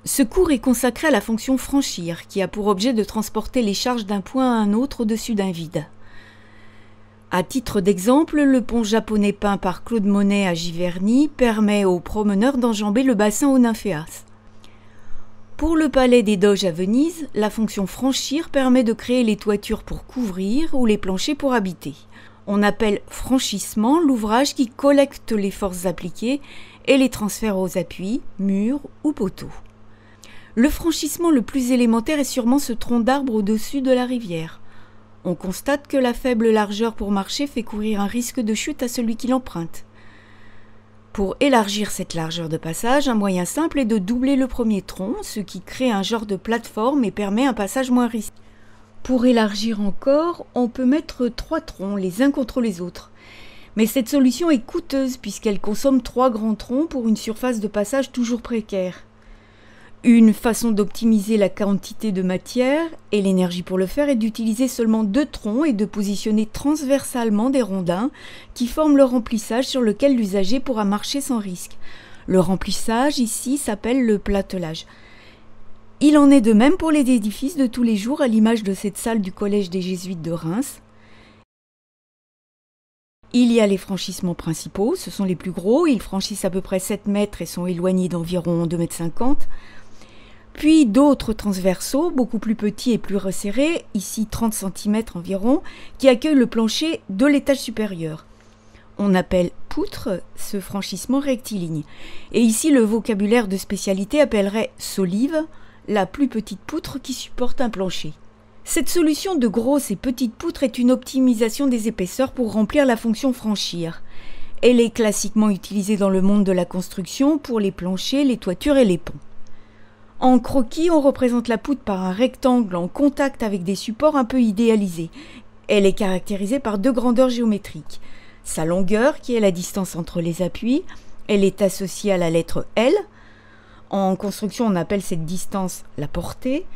Ce cours est consacré à la fonction franchir, qui a pour objet de transporter les charges d'un point à un autre au-dessus d'un vide. À titre d'exemple, le pont japonais peint par Claude Monet à Giverny permet aux promeneurs d'enjamber le bassin aux nymphéas. Pour le palais des Doges à Venise, la fonction franchir permet de créer les toitures pour couvrir ou les planchers pour habiter. On appelle franchissement l'ouvrage qui collecte les forces appliquées et les transfère aux appuis, murs ou poteaux. Le franchissement le plus élémentaire est sûrement ce tronc d'arbre au-dessus de la rivière. On constate que la faible largeur pour marcher fait courir un risque de chute à celui qui l'emprunte. Pour élargir cette largeur de passage, un moyen simple est de doubler le premier tronc, ce qui crée un genre de plateforme et permet un passage moins risqué. Pour élargir encore, on peut mettre 3 troncs les uns contre les autres. Mais cette solution est coûteuse puisqu'elle consomme 3 grands troncs pour une surface de passage toujours précaire. Une façon d'optimiser la quantité de matière et l'énergie pour le faire est d'utiliser seulement 2 troncs et de positionner transversalement des rondins qui forment le remplissage sur lequel l'usager pourra marcher sans risque. Le remplissage ici s'appelle le platelage. Il en est de même pour les édifices de tous les jours à l'image de cette salle du collège des Jésuites de Reims. Il y a les franchissements principaux, ce sont les plus gros, ils franchissent à peu près 7 mètres et sont éloignés d'environ 2,50 m. Puis d'autres transversaux, beaucoup plus petits et plus resserrés, ici 30 cm environ, qui accueillent le plancher de l'étage supérieur. On appelle poutre ce franchissement rectiligne. Et ici le vocabulaire de spécialité appellerait solive, la plus petite poutre qui supporte un plancher. Cette solution de grosses et petites poutres est une optimisation des épaisseurs pour remplir la fonction franchir. Elle est classiquement utilisée dans le monde de la construction pour les planchers, les toitures et les ponts. En croquis, on représente la poutre par un rectangle en contact avec des supports un peu idéalisés. Elle est caractérisée par 2 grandeurs géométriques. Sa longueur, qui est la distance entre les appuis, elle est associée à la lettre L. En construction, on appelle cette distance la portée,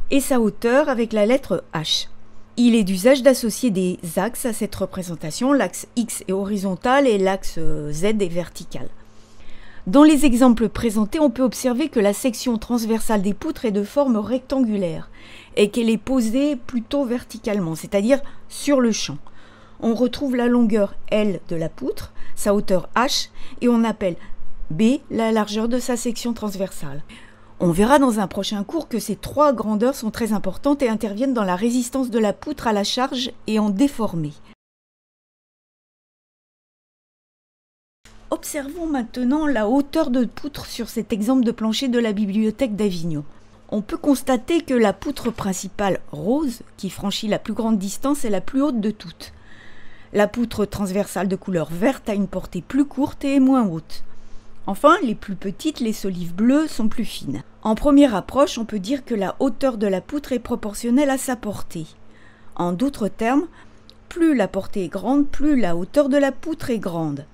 et sa hauteur avec la lettre H. Il est d'usage d'associer des axes à cette représentation. L'axe X est horizontal et l'axe Z est vertical. Dans les exemples présentés, on peut observer que la section transversale des poutres est de forme rectangulaire et qu'elle est posée plutôt verticalement, c'est-à-dire sur le champ. On retrouve la longueur L de la poutre, sa hauteur H, et on appelle B la largeur de sa section transversale. On verra dans un prochain cours que ces 3 grandeurs sont très importantes et interviennent dans la résistance de la poutre à la charge et en déformée. Observons maintenant la hauteur de poutre sur cet exemple de plancher de la bibliothèque d'Avignon. On peut constater que la poutre principale rose, qui franchit la plus grande distance, est la plus haute de toutes. La poutre transversale de couleur verte a une portée plus courte et est moins haute. Enfin, les plus petites, les solives bleues, sont plus fines. En première approche, on peut dire que la hauteur de la poutre est proportionnelle à sa portée. En d'autres termes, plus la portée est grande, plus la hauteur de la poutre est grande.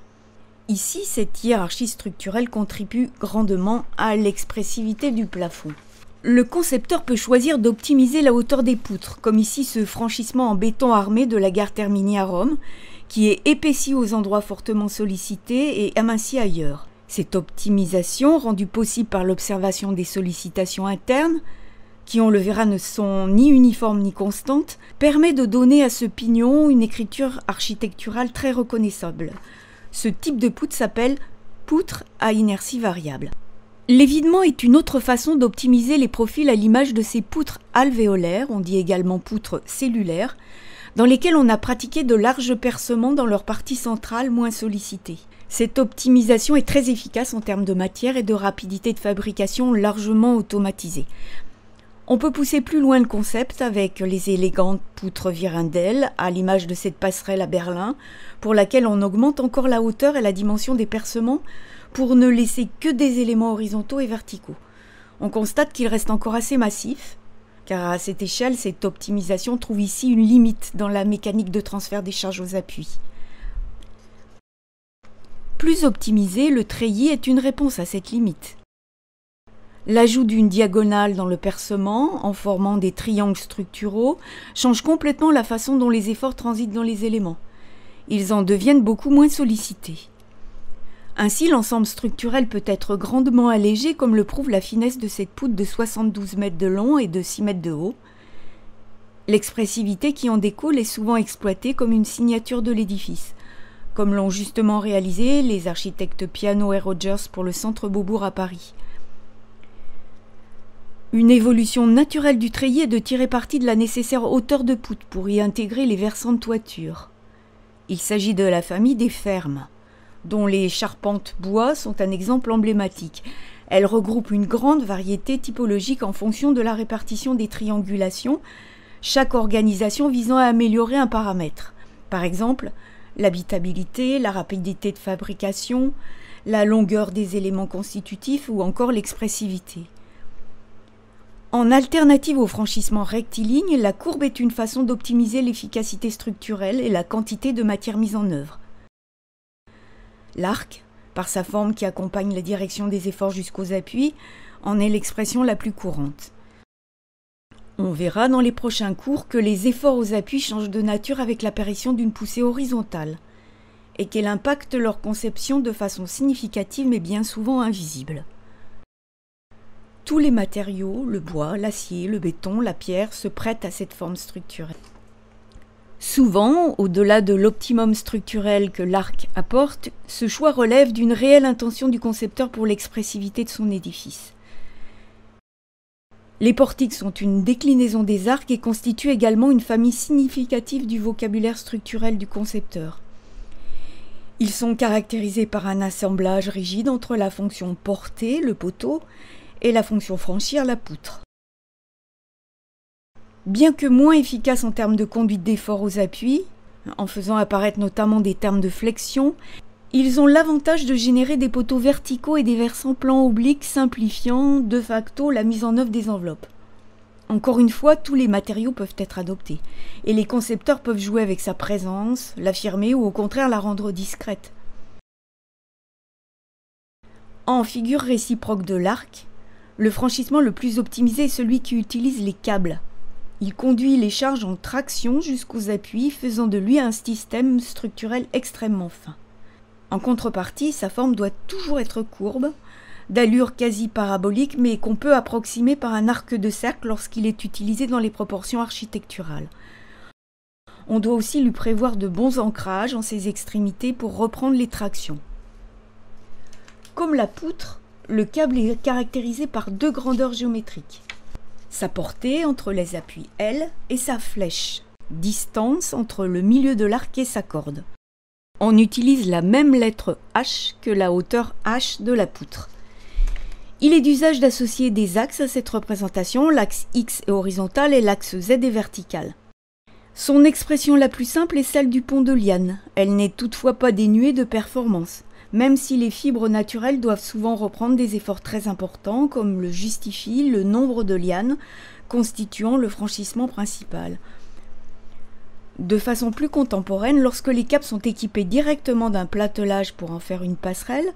Ici, cette hiérarchie structurelle contribue grandement à l'expressivité du plafond. Le concepteur peut choisir d'optimiser la hauteur des poutres, comme ici ce franchissement en béton armé de la gare Termini à Rome, qui est épaissi aux endroits fortement sollicités et aminci ailleurs. Cette optimisation, rendue possible par l'observation des sollicitations internes, qui on le verra ne sont ni uniformes ni constantes, permet de donner à ce pignon une écriture architecturale très reconnaissable. Ce type de poutre s'appelle poutre à inertie variable. L'évidement est une autre façon d'optimiser les profils à l'image de ces poutres alvéolaires, on dit également poutres cellulaires, dans lesquelles on a pratiqué de larges percements dans leur partie centrale moins sollicitée. Cette optimisation est très efficace en termes de matière et de rapidité de fabrication largement automatisée. On peut pousser plus loin le concept avec les élégantes poutres Virindel, à l'image de cette passerelle à Berlin, pour laquelle on augmente encore la hauteur et la dimension des percements pour ne laisser que des éléments horizontaux et verticaux. On constate qu'il reste encore assez massif, car à cette échelle, cette optimisation trouve ici une limite dans la mécanique de transfert des charges aux appuis. Plus optimisé, le treillis est une réponse à cette limite. L'ajout d'une diagonale dans le percement, en formant des triangles structuraux, change complètement la façon dont les efforts transitent dans les éléments. Ils en deviennent beaucoup moins sollicités. Ainsi, l'ensemble structurel peut être grandement allégé, comme le prouve la finesse de cette poutre de 72 mètres de long et de 6 mètres de haut. L'expressivité qui en découle est souvent exploitée comme une signature de l'édifice, comme l'ont justement réalisé les architectes Piano et Rogers pour le Centre Beaubourg à Paris. Une évolution naturelle du treillis est de tirer parti de la nécessaire hauteur de poutre pour y intégrer les versants de toiture. Il s'agit de la famille des fermes, dont les charpentes bois sont un exemple emblématique. Elles regroupent une grande variété typologique en fonction de la répartition des triangulations, chaque organisation visant à améliorer un paramètre. Par exemple, l'habitabilité, la rapidité de fabrication, la longueur des éléments constitutifs ou encore l'expressivité. En alternative au franchissement rectiligne, la courbe est une façon d'optimiser l'efficacité structurelle et la quantité de matière mise en œuvre. L'arc, par sa forme qui accompagne la direction des efforts jusqu'aux appuis, en est l'expression la plus courante. On verra dans les prochains cours que les efforts aux appuis changent de nature avec l'apparition d'une poussée horizontale et qu'elle impacte leur conception de façon significative mais bien souvent invisible. Tous les matériaux, le bois, l'acier, le béton, la pierre, se prêtent à cette forme structurelle. Souvent, au-delà de l'optimum structurel que l'arc apporte, ce choix relève d'une réelle intention du concepteur pour l'expressivité de son édifice. Les portiques sont une déclinaison des arcs et constituent également une famille significative du vocabulaire structurel du concepteur. Ils sont caractérisés par un assemblage rigide entre la fonction porter, le poteau, et la fonction franchir, la poutre. Bien que moins efficaces en termes de conduite d'effort aux appuis, en faisant apparaître notamment des termes de flexion, ils ont l'avantage de générer des poteaux verticaux et des versants plans obliques simplifiant de facto la mise en œuvre des enveloppes. Encore une fois, tous les matériaux peuvent être adoptés, et les concepteurs peuvent jouer avec sa présence, l'affirmer ou au contraire la rendre discrète. En figure réciproque de l'arc, le franchissement le plus optimisé est celui qui utilise les câbles. Il conduit les charges en traction jusqu'aux appuis, faisant de lui un système structurel extrêmement fin. En contrepartie, sa forme doit toujours être courbe, d'allure quasi parabolique, mais qu'on peut approximer par un arc de cercle lorsqu'il est utilisé dans les proportions architecturales. On doit aussi lui prévoir de bons ancrages en ses extrémités pour reprendre les tractions. Comme la poutre, le câble est caractérisé par deux grandeurs géométriques. Sa portée entre les appuis L et sa flèche, distance entre le milieu de l'arc et sa corde. On utilise la même lettre H que la hauteur H de la poutre. Il est d'usage d'associer des axes à cette représentation, l'axe X est horizontal et l'axe Z est vertical. Son expression la plus simple est celle du pont de liane. Elle n'est toutefois pas dénuée de performance, même si les fibres naturelles doivent souvent reprendre des efforts très importants, comme le justifie le nombre de lianes constituant le franchissement principal. De façon plus contemporaine, lorsque les câbles sont équipés directement d'un platelage pour en faire une passerelle,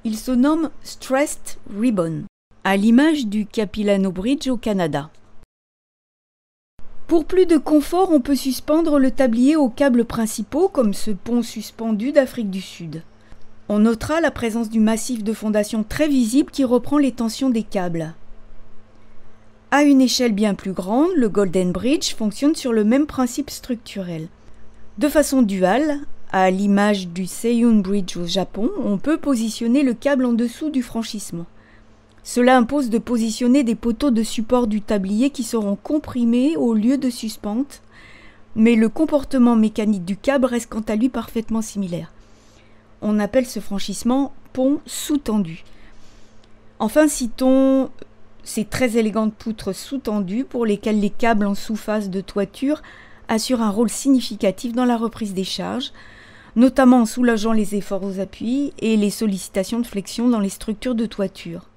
ils se nomment Stressed Ribbon, à l'image du Capilano Bridge au Canada. Pour plus de confort, on peut suspendre le tablier aux câbles principaux, comme ce pont suspendu d'Afrique du Sud. On notera la présence du massif de fondation très visible qui reprend les tensions des câbles. À une échelle bien plus grande, le Golden Bridge fonctionne sur le même principe structurel. De façon duale, à l'image du Seiyun Bridge au Japon, on peut positionner le câble en dessous du franchissement. Cela impose de positionner des poteaux de support du tablier qui seront comprimés au lieu de suspentes, mais le comportement mécanique du câble reste quant à lui parfaitement similaire. On appelle ce franchissement pont sous-tendu. Enfin, citons ces très élégantes poutres sous-tendues pour lesquelles les câbles en sous-face de toiture assurent un rôle significatif dans la reprise des charges, notamment en soulageant les efforts aux appuis et les sollicitations de flexion dans les structures de toiture.